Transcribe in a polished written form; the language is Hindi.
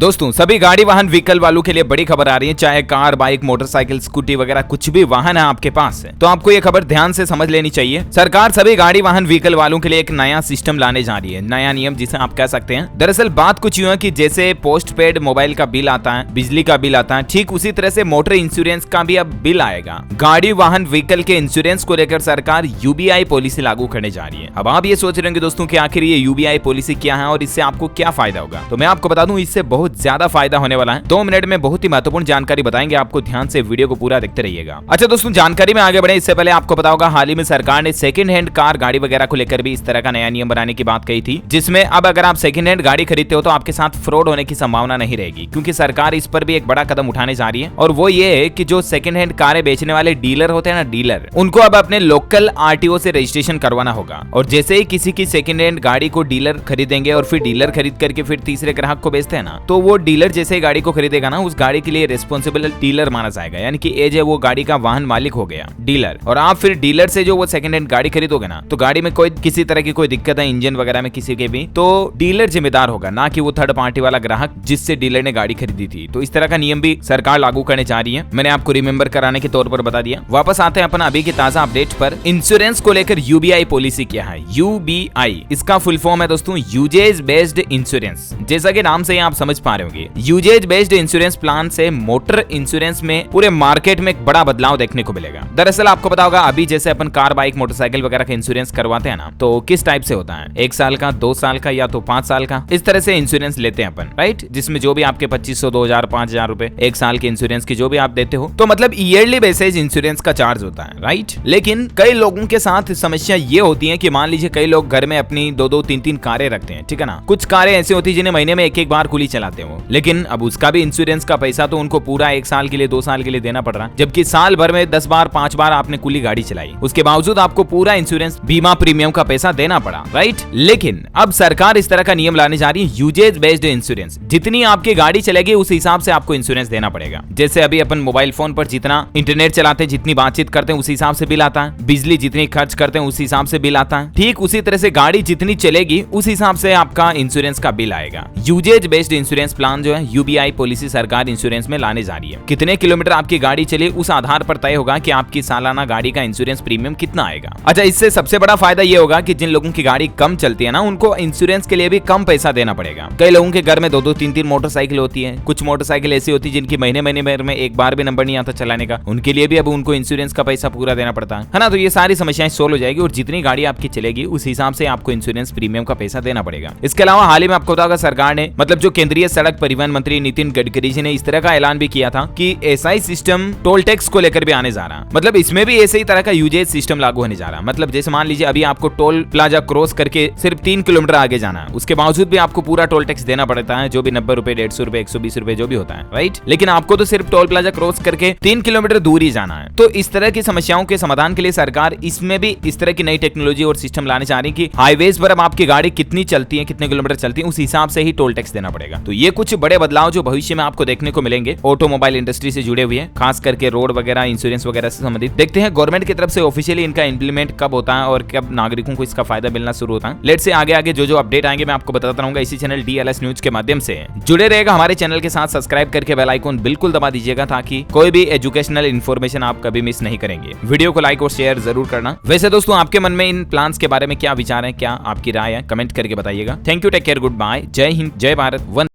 दोस्तों सभी गाड़ी वाहन व्हीकल वालों के लिए बड़ी खबर आ रही है। चाहे कार, बाइक, मोटरसाइकिल, स्कूटी वगैरह कुछ भी वाहन है आपके पास है तो आपको ये खबर ध्यान से समझ लेनी चाहिए। सरकार सभी गाड़ी वाहन व्हीकल वालों के लिए एक नया सिस्टम लाने जा रही है, नया नियम जिसे आप कह सकते हैं। दरअसल बात कुछ यूं है कि जैसे पोस्ट पेड मोबाइल का बिल आता है, बिजली का बिल आता है, ठीक उसी तरह से मोटर इंश्योरेंस का भी अब बिल आएगा। गाड़ी वाहन व्हीकल के इंश्योरेंस को लेकर सरकार यूबीआई पॉलिसी लागू करने जा रही है। अब आप ये सोच रहे होंगे दोस्तों कि आखिर ये यूबीआई पॉलिसी क्या है और इससे आपको क्या फायदा होगा, तो मैं आपको बता दूं इससे बहुत ज्यादा फायदा होने वाला है। 2 मिनट में बहुत ही महत्वपूर्ण जानकारी बताएंगे आपको, ध्यान से वीडियो को पूरा देखते रहिएगा। अच्छा दोस्तों, जानकारी में आगे बढ़े इससे पहले आपको पता होगा हाल ही में सरकार ने सेकंड हैंड कार, गाड़ी वगैरह को लेकर भी इस तरह का नया नियम बनाने की बात कही थी, जिसमें अब अगर आप सेकंड हैंड गाड़ी खरीदते हो तो आपके साथ फ्रॉड होने की संभावना नहीं रहेगी, क्योंकि सरकार इस पर भी एक बड़ा कदम उठाने जा रही है। और वो ये है कि जो सेकंड हैंड कारें बेचने वाले डीलर होते हैं ना, डीलर, उनको अब अपने लोकल आरटीओ से रजिस्ट्रेशन करवाना होगा। और जैसे ही किसी की सेकंड हैंड गाड़ी को डीलर खरीदेंगे और फिर डीलर खरीद करके फिर तीसरे ग्राहक को बेचते हैं ना, तो वो डीलर जैसे गाड़ी को खरीदेगा ना, उस गाड़ी के लिए रिस्पॉन्सिबल डीलर माना जाएगा, यानी कि एज है वो गाड़ी का वाहन मालिक हो गया डीलर। और आप फिर डीलर से जो वो सेकंड हैंड गाड़ी खरीदोगे ना, तो गाड़ी में कोई किसी तरह की कोई दिक्कत है इंजन वगैरह में किसी के भी, तो डीलर जिम्मेदार होगा, ना कि वो थर्ड पार्टी वाला ग्राहक जिससे डीलर ने गाड़ी खरीदी थी। तो इस तरह का नियम भी सरकार लागू करने जा रही है, मैंने आपको रिमेंबर कराने के तौर पर बता दिया। वापस आते हैं अपन अभी की ताजा अपडेट पर। इंश्योरेंस को लेकर यूबीआई पॉलिसी क्या है? यूबीआई इसका फुल फॉर्म है दोस्तों यूजेज बेस्ड इंश्योरेंस। जैसा कि नाम से आप समझ पा रहे होंगे, यूजेज बेस्ड इंश्योरेंस प्लान से मोटर इंश्योरेंस में पूरे मार्केट में एक बड़ा बदलाव देखने को मिलेगा। दरअसल आपको पता होगा अभी जैसे अपन कार, बाइक, मोटरसाइकिल वगैरह का इंश्योरेंस करवाते हैं ना, तो किस टाइप से होता है? 1 साल का, 2 साल का या तो 5 साल का, इस तरह से इंश्योरेंस लेते हैं अपन, राइट? जिसमें जो भी आपके 2500, 2000, 5000 रुपए 1 साल के इंश्योरेंस की जो भी आप देते हो, तो मतलब ईयरली बेसिस इंश्योरेंस का चार्ज होता है, राइट? लेकिन कई लोगों के साथ समस्या ये होती है कि मान लीजिए कई लोग घर में अपनी 2-2, 3-3 कारें रखते हैं, ठीक है ना? कुछ कारें ऐसी होती है जिन्हें महीने में 1-1 बार कुली चलाते हो, लेकिन अब उसका भी इंश्योरेंस का पैसा तो उनको पूरा 1 साल के लिए, 2 साल के लिए देना पड़ रहा है, जबकि साल भर में 10 बार, 5 बार आपने कुली गाड़ी चलाई, उसके बावजूद आपको पूरा इंश्योरेंस बीमा प्रीमियम का पैसा देना पड़ा, राइट? लेकिन अब सरकार इस तरह का नियम लाने जा रही है, यूजेज बेस्ड इंश्योरेंस। जितनी आपकी गाड़ी चलेगी उस हिसाब से आपको इंश्योरेंस देना पड़ेगा। जैसे अभी अपन मोबाइल फोन पर जितना इंटरनेट चलाते हैं, जितनी बातचीत करते हैं, उस हिसाब से बिल आता है, बिजली जितनी खर्च करते हैं उस हिसाब से बिल आता है, ठीक उसी तरह से गाड़ी जितनी चलेगी उस हिसाब से आपका इंश्योरेंस का बिल आएगा। यूजेज बेस्ड इंश्योरेंस प्लान जो है यूबीआई पॉलिसी सरकार इंश्योरेंस में लाने जा रही है। कितने किलोमीटर आपकी गाड़ी चली उस आधार पर तय होगा कि आपकी सालाना गाड़ी का इंश्योरेंस प्रीमियम कितना आएगा। अच्छा, इससे सबसे बड़ा फायदा ये होगा कि जिन लोगों की गाड़ी कम चलती है ना, उनको इंश्योरेंस के लिए भी कम पैसा देना पड़ेगा। कई लोगों के घर में 2-2, 3-3 मोटरसाइकिल होती है, कुछ मोटरसाइकिल ऐसी होती है जिनकी महीने में 1 बार भी नंबर नहीं आता चलाने का, उनके लिए भी अब उनको इंश्योरेंस का पैसा पूरा देना पड़ता है ना? तो ये सारी समस्याएं सोल्व हो जाएगी और जितनी गाड़ी आपकी चलेगी उस हिसाब से आपको इंश्योरेंस प्रीमियम का पैसा देना पड़ेगा। इसके अलावा हाल ही में आपको बताऊंगा सरकार ने, मतलब जो केंद्रीय सड़क परिवहन मंत्री नितिन गडकरी जी ने इस तरह का ऐलान भी किया था कि एसआई सिस्टम टोल टैक्स को लेकर भी आने जा रहा है। मतलब इसमें भी ऐसे ही तरह का यूजेज सिस्टम लागू होने जा रहा है। मतलब जैसे मान लीजिए अभी आपको टोल प्लाजा क्रॉस करके सिर्फ 3 किलोमीटर आगे जाना है, उसके बावजूद भी आपको पूरा टोल टैक्स देना पड़ता है, जो भी 90 रुपए, 150 रुपए, 120 रुपए जो भी होता है, राइट? लेकिन आपको तो सिर्फ टोल प्लाजा क्रॉस करके 3 किलोमीटर दूर ही जाना है। तो इस तरह की समस्याओं के समाधान के लिए सरकार इसमें भी इस तरह की नई टेक्नोलॉजी और सिस्टम लाने जा रही है कि हाईवेज पर अब आपकी गाड़ी कितनी चलती है, कितने किलोमीटर चलती है, उस हिसाब से ही टोल टैक्स देना पड़ेगा। तो ये कुछ बड़े बदलाव जो भविष्य में आपको देखने को मिलेंगे ऑटोमोबाइल इंडस्ट्री से जुड़े हुए, खास करके रोड वगैरह, इंश्योरेंस वगैरह से संबंधित। देखते हैं गवर्नमेंट की तरफ से ऑफिशियली इनका इंप्लीमेंट कब होता है और कब नागरिकों को इसका फायदा मिलना शुरू होता है। लेट से आगे जो अपडेट आएंगे मैं आपको बताता रहूंगा इसी चैनल DLS न्यूज के माध्यम से। जुड़े रहेगा हमारे चैनल के साथ, सब्सक्राइब करके बेल आइकन बिल्कुल दबा दीजिएगा ताकि कोई भी एजुकेशनल इन्फॉर्मेशन आप कभी मिस नहीं करेंगे। वीडियो को लाइक और शेयर जरूर करना। वैसे दोस्तों आपके मन में इन प्लान्स के बारे में क्या विचार है, क्या आपकी राय है, कमेंट करके बताइएगा। Thank you, take care, good bye, जय हिंद, जय भारत, वंदे